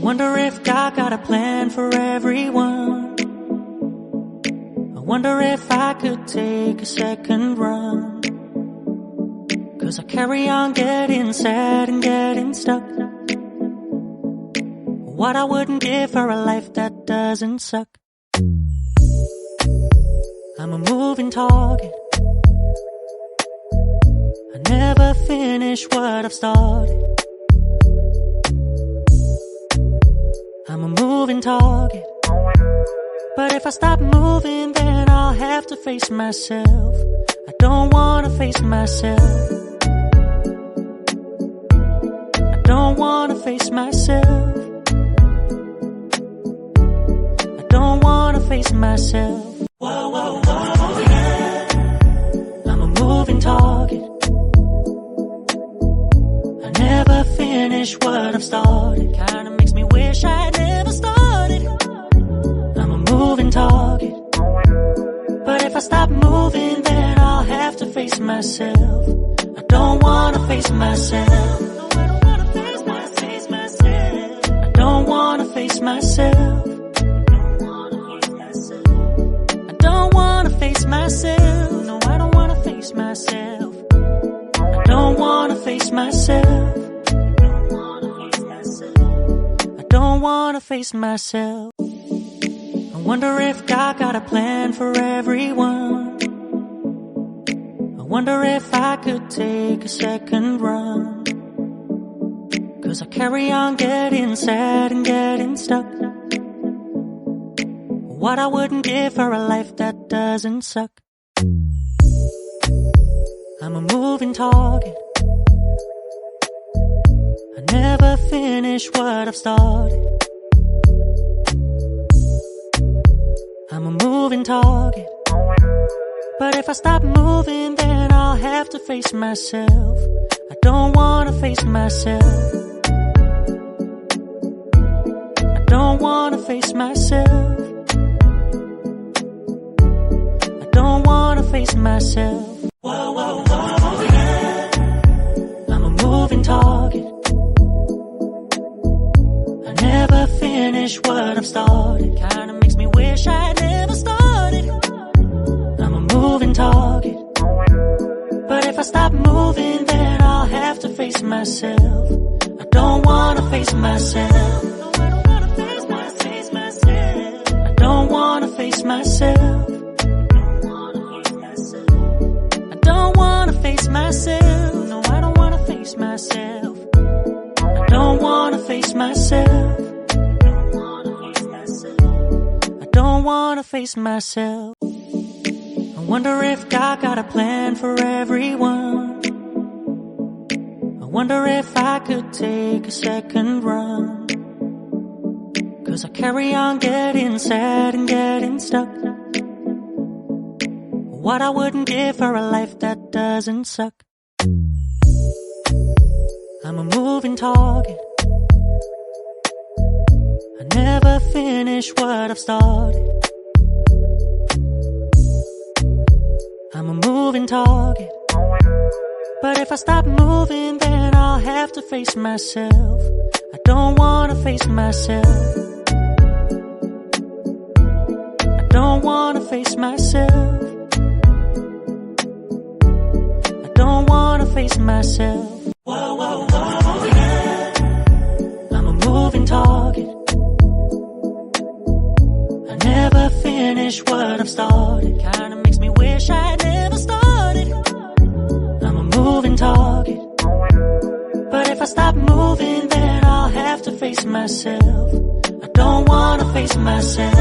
wonder if God got a plan for everyone. I wonder if I could take a second run. 'Cause I carry on getting sad and getting stuck. What I wouldn't give for a life that doesn't suck. I'm a moving target. I never finish what I've started. I'm a moving target. But if I stop moving, then I'll have to face myself. I don't wanna face myself. I don't wanna face myself. I don't wanna face myself. Whoa, whoa, whoa, yeah. I'm a moving target. I never finish what I've started. Kinda makes me wish I never started. I'm a moving target. But if I stop moving, then I'll have to face myself. I don't wanna face myself. I don't wanna face myself. I don't wanna face myself. I don't wanna face myself. No, I don't wanna face myself. I don't wanna face myself. I don't wanna face myself. I wonder if God got a plan for everyone. I wonder if I could take a second run. 'Cause I carry on getting sad and getting stuck. What I wouldn't give for a life that doesn't suck. I'm a moving target. I never finish what I've started. I'm a moving target. But if I stop moving, then I'll have to face myself. I don't wanna face myself. I don't wanna face myself. I don't wanna face myself. Whoa, whoa, whoa, yeah. I'm a moving target. I never finish what I've started. Kinda makes me wish I never started. I'm a moving target. But if I stop moving, then I'll have to face myself. I don't wanna face myself. I don't wanna face myself. I don't wanna face myself. I don't wanna face myself. No, I don't wanna face myself. I don't wanna face myself. I don't wanna face myself. I wonder if God got a plan for everyone. I wonder if I could take a second run. 'Cause I carry on getting sad and getting stuck. What I wouldn't give for a life that doesn't suck. I'm a moving target. I never finish what I've started. I'm a moving target. But if I stop moving, then I'll have to face myself. I don't wanna face myself. I don't wanna face myself. I don't wanna face myself. Whoa, whoa, whoa, yeah. I'm a moving target. I never finish what I've started. Kinda makes me wish I never started. I'm a moving target. But if I stop moving, then I'll have to face myself. I don't wanna face myself.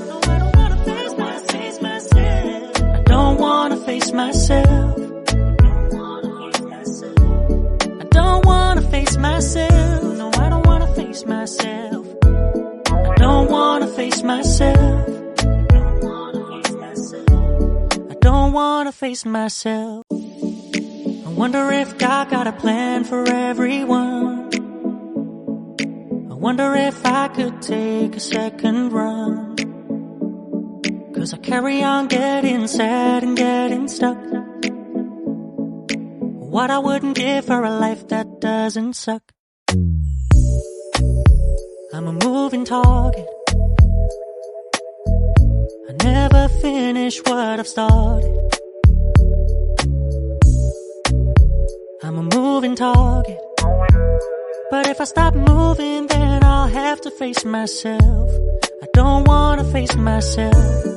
No, I don't wanna face myself. I don't wanna face myself. I don't wanna face myself. No, I don't wanna face myself. I don't wanna face myself. I don't wanna face myself. I wonder if God got a plan for everyone. I wonder if I could take a second run. 'Cause I carry on getting sad and getting stuck. What I wouldn't give for a life that doesn't suck. I'm a moving target. I never finish what I've started. I'm a moving target. But if I stop moving, then I'll have to face myself. I don't wanna face myself.